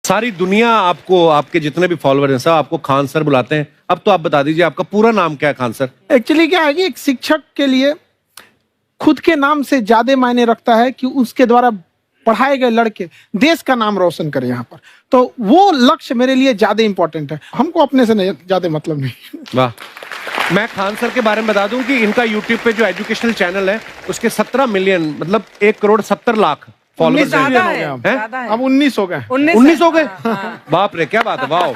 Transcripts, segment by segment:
सारी दुनिया आपको, आपके जितने भी फॉलोअर हैं सब आपको खान सर बुलाते हैं। अब तो आप बता दीजिए आपका पूरा नाम क्या है खान सर? एक्चुअली क्या है कि एक शिक्षक के लिए खुद के नाम से ज्यादा मायने रखता है कि उसके द्वारा पढ़ाए गए लड़के देश का नाम रोशन करें यहाँ पर, तो वो लक्ष्य मेरे लिए ज्यादा इंपॉर्टेंट है। हमको अपने से नहीं ज्यादा मतलब नहीं। वाह। मैं खान सर के बारे में बता दूं कि इनका यूट्यूब पे जो एजुकेशनल चैनल है उसके 17 मिलियन मतलब 1,70,00,000 फॉलोअर्स हैं। अब 19 हो गए। 19 हो गए। बाप रे, क्या बात है, वाह।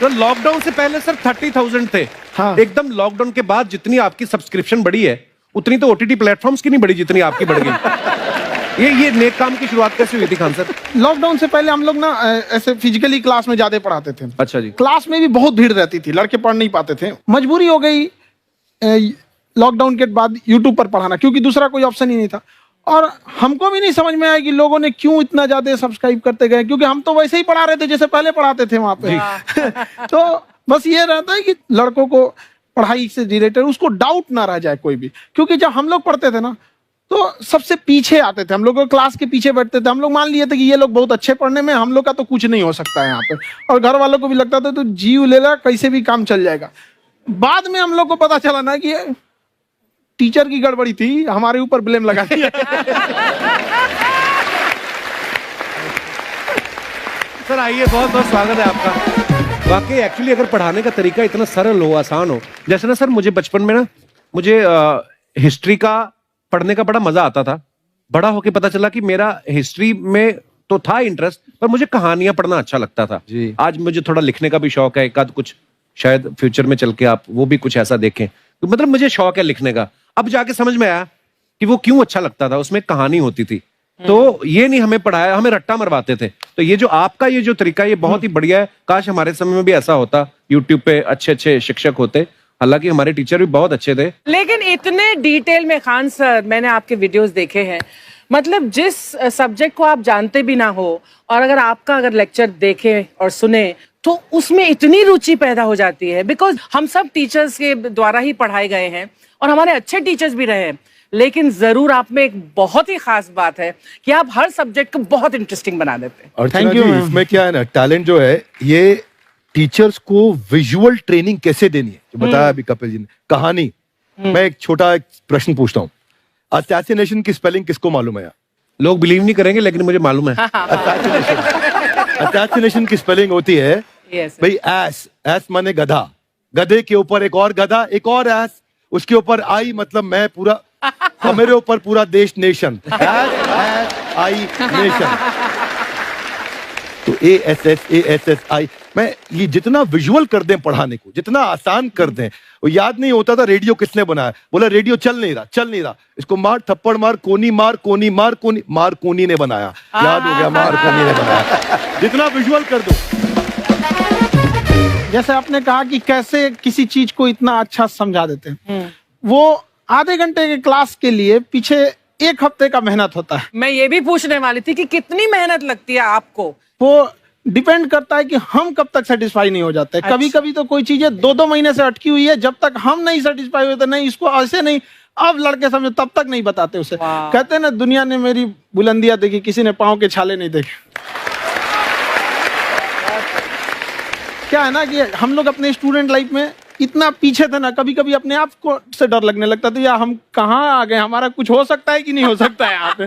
तो लॉकडाउन से पहले सर 30,000 थे। हाँ। एकदम लॉकडाउन के बाद जितनी आपकी सब्सक्रिप्शन बढ़ी है उतनी तो ओटीटी प्लेटफॉर्म्स की नहीं बढ़ी जितनी आपकी बढ़ गई। ये नेक काम की शुरुआत कैसे हुई थी खान सर? लॉकडाउन से पहले हम लोग ना ऐसे फिजिकली क्लास में ज्यादा पढ़ाते थे। अच्छा जी। क्लास में भी बहुत भीड़ रहती थी, लड़के पढ़ नहीं पाते थे। मजबूरी हो गई लॉकडाउन के बाद यूट्यूब पर पढ़ाना, क्योंकि दूसरा कोई ऑप्शन ही नहीं था। और हमको भी नहीं समझ में आया कि लोगों ने क्यों इतना ज्यादा सब्सक्राइब करते गए, क्योंकि हम तो वैसे ही पढ़ा रहे थे जैसे पहले पढ़ाते थे वहां पे। तो बस ये रहता है कि लड़कों को पढ़ाई से रिलेटेड उसको डाउट ना रह जाए कोई भी, क्योंकि जब हम लोग पढ़ते थे ना तो सबसे पीछे आते थे, हम लोग क्लास के पीछे बैठते थे। हम लोग मान लिए थे कि ये लोग बहुत अच्छे पढ़ने में, हम लोग का तो कुछ नहीं हो सकता है यहाँ पे। और घर वालों को भी लगता था तो जीव ले ला, कैसे भी काम चल जाएगा। बाद में हम लोग को पता चला ना कि टीचर की गड़बड़ी थी, हमारे ऊपर ब्लेम लगा दिया। सर आइए, बहुत बहुत स्वागत है आपका। वाकई एक्चुअली अगर पढ़ाने का तरीका इतना सरल हो, आसान हो, जैसे ना सर मुझे बचपन में ना मुझे हिस्ट्री का पढ़ने का बड़ा मजा आता था। बड़ा होके पता चला कि मेरा हिस्ट्री में तो था इंटरेस्ट, पर मुझे कहानियां पढ़ना अच्छा लगता था जी। आज मुझे थोड़ा लिखने का भी शौक है, एक आध कुछ शायद फ्यूचर में चल के आप वो भी कुछ ऐसा देखें, तो मतलब मुझे शौक है लिखने का। अब जाके समझ में आया कि वो क्यों अच्छा लगता था, उसमें कहानी होती थी। तो ये नहीं हमें पढ़ाया, हमें रट्टा मरवाते थे। तो ये जो आपका ये जो तरीका है ये बहुत ही बढ़िया है। काश हमारे समय में भी ऐसा होता, यूट्यूब पे अच्छे अच्छे शिक्षक होते। हालांकि हमारे टीचर भी बहुत अच्छे थे, लेकिन इतने डिटेल में खान सर मैंने आपके वीडियोस देखे हैं, मतलब जिस सब्जेक्ट को आप जानते भी ना हो और अगर लेक्चर देखें और सुने तो उसमें इतनी रुचि पैदा हो जाती है। बिकॉज हम सब टीचर्स के द्वारा ही पढ़ाए गए हैं और हमारे अच्छे टीचर्स भी रहे हैं, लेकिन जरूर आप में एक बहुत ही खास बात है कि आप हर सब्जेक्ट को बहुत इंटरेस्टिंग बना देते हैं। और थैंक यू। इसमें क्या है ना, टैलेंट जो है ये टीचर्स को विजुअल ट्रेनिंग कैसे देनी है, जो बताया अभी कपिल जी ने। कहानी, मैं एक छोटा प्रश्न पूछता हूँ, असैसिनेशन की स्पेलिंग किसको मालूम है? लोग बिलीव नहीं करेंगे लेकिन मुझे मालूम है। असैसिनेशन की स्पेलिंग होती है भाई एस माने गधा, गधे के ऊपर एक और गधा, एक और एस, उसके ऊपर आई मतलब मैं पूरा, और मेरे ऊपर पूरा देश, नेशन। आई नेशन। तो ASSASSI मैं ये जितना विजुअल कर दें पढ़ाने को, जितना आसान कर दें। वो याद नहीं होता था रेडियो किसने बनाया, बोला रेडियो चल नहीं रहा, इसको मार थप्पड़ मार, कोनी मार, कोनी मार, कोनी मार, कोनी ने बनाया। याद हो गया, मार कोनी ने बनाया। जितना विजुअल कर दो। जैसे आपने कहा कि कैसे किसी चीज को इतना अच्छा समझा देते हैं, वो आधे घंटे के क्लास के लिए पीछे 1 हफ्ते का मेहनत होता है। मैं ये भी पूछने वाली थी कि कितनी मेहनत लगती है आपको। वो डिपेंड करता है कि हम कब तक सेटिस्फाई नहीं हो जाते। अच्छा। कभी कभी तो कोई चीजें 2-2 महीने से अटकी हुई है, जब तक हम नहीं सेटिस्फाई होते, नहीं इसको ऐसे नहीं, अब लड़के समझो तब तक नहीं बताते उसे। कहते हैं ना, दुनिया ने मेरी बुलंदियां देखी, किसी ने पाँव के छाले नहीं देखे। क्या है ना कि हम लोग अपने स्टूडेंट लाइफ में इतना पीछे थे ना, कभी कभी अपने आप को से डर लगने लगता था, या हम कहाँ आ गए, हमारा कुछ हो सकता है कि नहीं हो सकता है यहाँ पे।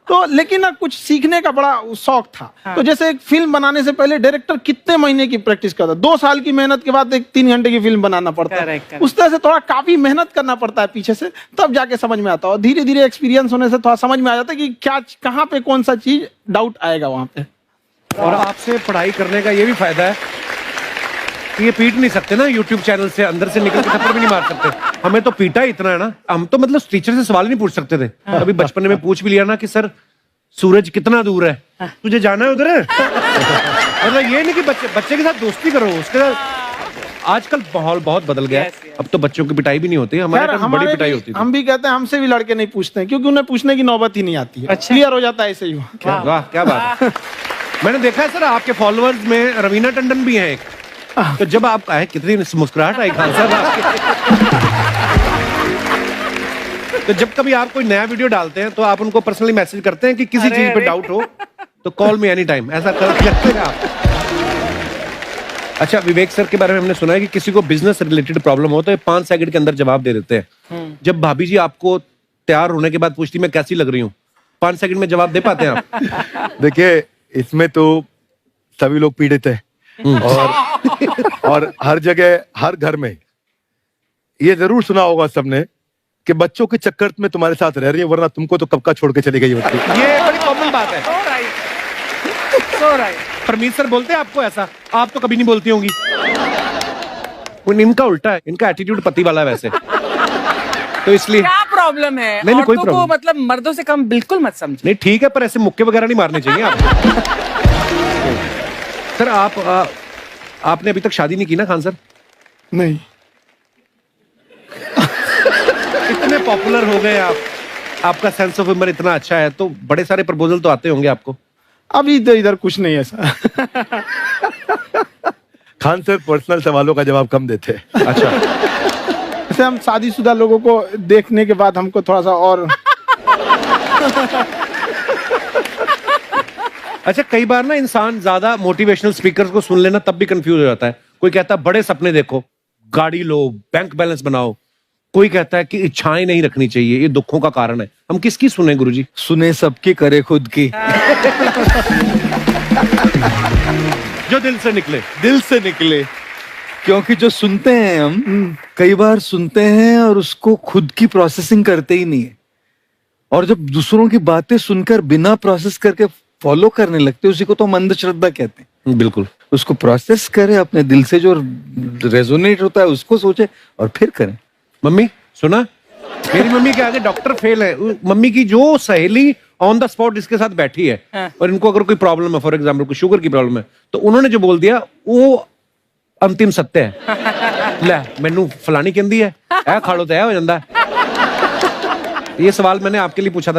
तो लेकिन ना कुछ सीखने का बड़ा शौक था। हाँ। तो जैसे एक फिल्म बनाने से पहले डायरेक्टर कितने महीने की प्रैक्टिस करता है, 2 साल की मेहनत के बाद एक 3 घंटे की फिल्म बनाना पड़ता है। उस तरह से थोड़ा काफी मेहनत करना पड़ता है पीछे से, तब जाके समझ में आता है। और धीरे धीरे एक्सपीरियंस होने से थोड़ा समझ में आ जाता है कि क्या, कहाँ पे कौन सा चीज डाउट आएगा वहां पे। और आपसे पढ़ाई करने का ये भी फायदा है, ये पीट नहीं सकते ना यूट्यूब चैनल से, अंदर से निकल के थप्पड़ भी नहीं मार सकते। हमें तो पीटा ही इतना है ना, हम तो मतलब टीचर से सवाल नहीं पूछ सकते थे। अभी बचपन में पूछ भी लिया ना कि सर सूरज कितना दूर है, तुझे जाना है उधर है। मतलब ये नहीं कि बच्चे के साथ दोस्ती करो, उसके साथ आजकल माहौल बहुत बदल गया है। अब तो बच्चों की पिटाई भी नहीं होती, हमारे टाइम बड़ी पिटाई होती थी। हम भी कहते हैं, हमसे भी लड़के नहीं पूछते हैं, क्योंकि उन्हें पूछने की नौबत ही नहीं आती है। क्लियर हो जाता है ऐसे ही। वाह, क्या बात है। मैंने देखा है सर आपके फॉलोअर्स में रवीना टंडन भी है एक। तो जब आप आए, कितनी मुस्कुराहट आई खान साहब आपके। तो जब कभी आप कोई नया वीडियो डालते हैं तो आप उनको पर्सनली मैसेज करते हैं कि किसी चीज पे डाउट हो तो कॉल मी एनी टाइम, ऐसा कर सकते हैं आप। अच्छा, विवेक सर के बारे में हमने सुना है कि किसी को बिजनेस रिलेटेड प्रॉब्लम हो तो ये 5 सेकंड के अंदर जवाब दे देते हैं। जब भाभी जी आपको तैयार होने के बाद पूछती मैं कैसी लग रही हूँ, 5 सेकंड में जवाब दे पाते हैं आप? देखिए, इसमें तो सभी लोग पीड़ित हैं और हर जगह, हर घर में ये जरूर सुना होगा सबने कि बच्चों के चक्कर में तुम्हारे साथ रह रही है, वरना तुमको तो कब का छोड़ के चली गई होती। ये बड़ी कॉमन बात है। So right. परमीत सर बोलते हैं आपको ऐसा? आप तो कभी नहीं बोलती होंगी। इनका उल्टा है, इनका एटीट्यूड पति वाला है वैसे, तो इसलिए। क्या प्रॉब्लम है? नहीं, कोई औरतों को प्रॉब्लम मतलब मर्दों से कम बिल्कुल मत समझो। नहीं, ठीक है, पर ऐसे मुक्के वगैरह नहीं मारने चाहिए आपको। सर आपने अभी तक शादी नहीं की ना खान सर? नहीं। इतने पॉपुलर हो गए आप, आपका सेंस ऑफ ह्यूमर इतना अच्छा है, तो बड़े सारे प्रपोजल तो आते होंगे आपको। अभी तो इधर कुछ नहीं है ऐसा। खान सर पर्सनल सवालों का जवाब कम देते हैं। अच्छा, जैसे हम शादीशुदा लोगों को देखने के बाद हमको थोड़ा सा और अच्छा, कई बार ना इंसान ज्यादा मोटिवेशनल स्पीकर्स को सुन लेना तब भी कंफ्यूज हो जाता है। कोई कहता है बड़े सपने देखो, गाड़ी लो, बैंक बैलेंस बनाओ। कोई कहता है कि इच्छाएं नहीं रखनी चाहिए, ये दुखों का कारण है। हम किसकी सुने गुरुजी? सुने सबकी, करे खुद की। जो दिल से निकले। दिल से निकले, क्योंकि जो सुनते हैं हम कई बार सुनते हैं और उसको खुद की प्रोसेसिंग करते ही नहीं है, और जब दूसरों की बातें सुनकर बिना प्रोसेस करके फॉलो करने लगते हैं, उसी को तो हम अंधश्रद्धा कहते हैं। बिल्कुल। उसको प्रोसेस करें, अपने दिल से जो रेजोनेट होता है उसको सोचे और फिर करें। मम्मी सुना, मेरी मम्मी के आगे डॉक्टर फेल है। मम्मी की जो सहेली ऑन द स्पॉट इसके साथ बैठी है और इनको अगर कोई प्रॉब्लम है, फॉर एग्जाम्पल कोई शुगर की प्रॉब्लम है, तो उन्होंने जो बोल दिया वो अंतिम सत्य है। ले मैनू फलानी कहती है, ऐ खा लो तो ऐ हो जाता है। ये सवाल मैंने आपके लिए पूछा था।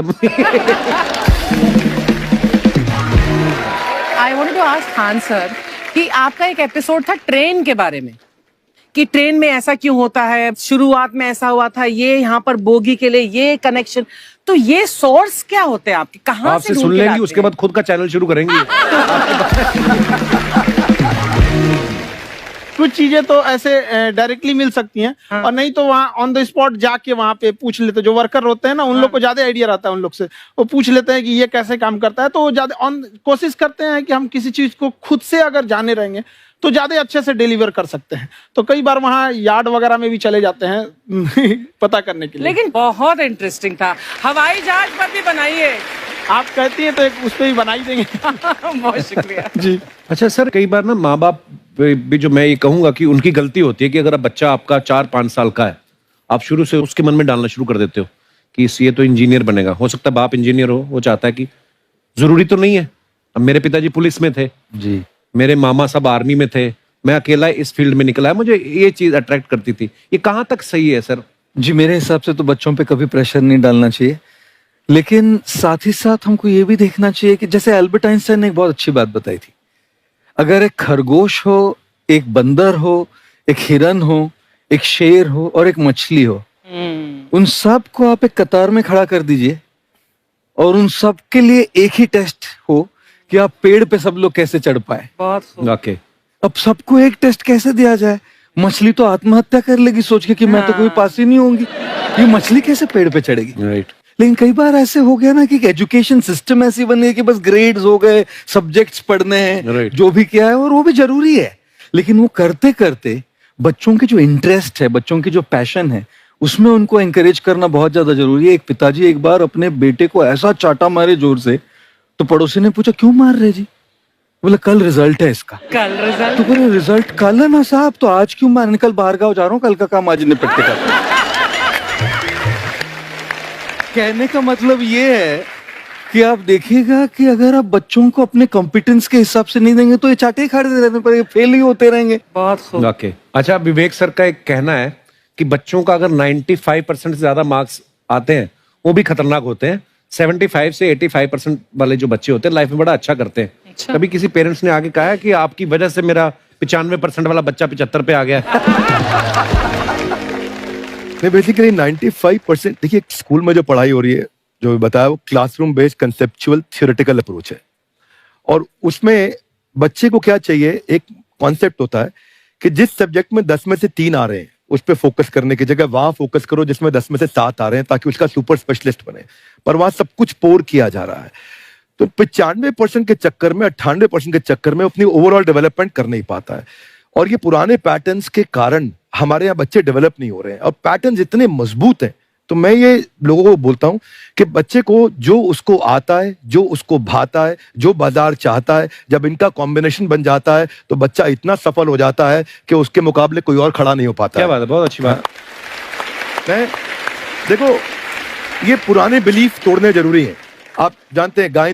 I wanted to ask Khan sir कि आपका एक एपिसोड था ट्रेन के बारे में, कि ट्रेन में ऐसा क्यों होता है, शुरुआत में ऐसा हुआ था, ये यहाँ पर बोगी के लिए ये कनेक्शन, तो ये सोर्स क्या होते हैं आपके, कहाँ आपसे से सुन ढूंढ के लेंगी, लाते उसके हैं? बाद खुद का चैनल शुरू करेंगी। कुछ चीजें तो ऐसे डायरेक्टली मिल सकती हैं, और नहीं तो वहाँ ऑन द स्पॉट जाके वहाँ पे पूछ लेते। जो वर्कर होते हैं ना, उन लोग को ज्यादा आइडिया रहता है उन लोग से, वो पूछ लेते हैं कि ये कैसे काम करता है। तो वो ज्यादा कोशिश करते हैं कि हम किसी चीज को खुद से अगर जाने रहेंगे तो ज्यादा अच्छे से डिलीवर कर सकते हैं। तो कई बार वहाँ यार्ड वगैरह में भी चले जाते हैं पता करने के लिए। लेकिन बहुत इंटरेस्टिंग था। हवाई जहाज पर भी बनाइए। आप कहती हैं तो एक उस पर भी बना ही देंगे। बहुत शुक्रिया जी। अच्छा सर, कई बार ना माँ बाप भी, जो मैं ये कहूंगा कि उनकी गलती होती है कि अगर बच्चा आपका 4-5 साल का है, आप शुरू से उसके मन में डालना शुरू कर देते हो कि ये तो इंजीनियर बनेगा। हो सकता है बाप इंजीनियर हो, वो चाहता है कि जरूरी तो नहीं है। अब मेरे पिताजी पुलिस में थे जी, मेरे मामा सब आर्मी में थे, मैं अकेला इस फील्ड में निकला है, मुझे ये चीज अट्रैक्ट करती थी। ये कहाँ तक सही है सर? जी, मेरे हिसाब से तो बच्चों पे कभी प्रेशर नहीं डालना चाहिए, लेकिन साथ ही साथ हमको ये भी देखना चाहिए कि जैसे एल्बर्ट आइंस्टाइन ने एक बहुत अच्छी बात बताई थी, अगर एक खरगोश हो, एक बंदर हो, एक हिरन हो, एक शेर हो और एक मछली हो, उन सब को आप एक कतार में खड़ा कर दीजिए और उन सब के लिए एक ही टेस्ट हो कि आप पेड़ पे सब लोग कैसे चढ़ पाए। बहुत खूब। ओके, अब सबको एक टेस्ट कैसे दिया जाए? मछली तो आत्महत्या कर लेगी सोच के कि मैं तो कोई पास ही नहीं होंगी, ये मछली कैसे पेड़ पे चढ़ेगी? राइट। लेकिन कई बार ऐसे हो गया ना कि एजुकेशन सिस्टम ऐसी बन गई कि बस ग्रेड्स हो गए, सब्जेक्ट्स पढ़ने हैं, Right. जो भी किया है, और वो भी जरूरी है, लेकिन वो करते करते बच्चों के जो इंटरेस्ट है, बच्चों की जो पैशन है, उसमें उनको एंकरेज करना बहुत ज्यादा जरूरी है। एक पिताजी एक बार अपने बेटे को ऐसा चाटा मारे जोर से, तो पड़ोसी ने पूछा क्यों मार रहे जी? बोले कल रिजल्ट है इसका। कल रिजल्ट? तो बोले रिजल्ट कल है ना साहब, तो आज क्यों मार? कल बाहर गाँव जा रहा हूँ, कल का काम आज निपट के करता। कहने का मतलब ये है कि आप देखिएगा कि अगर आप बच्चों को अपने कॉम्पिटेंस के हिसाब से नहीं देंगे तो ये चाटे ही खाते रहने पर फेल ही होते रहेंगे। बहुत खूब। ओके। अच्छा, विवेक सर का एक कहना है कि बच्चों का अगर 95% से ज्यादा मार्क्स आते हैं वो भी खतरनाक होते हैं। 75 से 85% वाले जो बच्चे होते हैं लाइफ में बड़ा अच्छा करते हैं। अच्छा। कभी किसी पेरेंट्स ने आके कहा है कि आपकी वजह से मेरा 95% वाला बच्चा 75 पे आ गया? नहीं, बेसिकली 95%, देखिए स्कूल में जो पढ़ाई हो रही है, जो भी बताया, वो classroom based conceptual theoretical approach है। और उसमें बच्चे को क्या चाहिए, एक कॉन्सेप्ट होता है कि जिस सब्जेक्ट में 10 में से 3 आ रहे हैं उस पर फोकस करने की जगह वहां फोकस करो जिसमें 10 में से 7 आ रहे हैं, ताकि उसका सुपर स्पेशलिस्ट बने। पर वहां सब कुछ पोर किया जा रहा है, तो 95% के चक्कर में, 98% के चक्कर में अपनी ओवरऑल डेवलपमेंट कर नहीं पाता है। और ये पुराने पैटर्न्स के कारण हमारे यहाँ बच्चे डेवलप नहीं हो रहे हैं, और पैटर्न्स इतने मजबूत हैं। तो मैं ये लोगों को बोलता हूं कि बच्चे को जो उसको आता है, जो उसको भाता है, जो बाजार चाहता है, जब इनका कॉम्बिनेशन बन जाता है तो बच्चा इतना सफल हो जाता है कि उसके मुकाबले कोई और खड़ा नहीं हो पाता। क्या बात है, बहुत अच्छी बात। मैं देखो, ये पुराने बिलीफ तोड़ने जरूरी हैं। आप जानते हैं गाय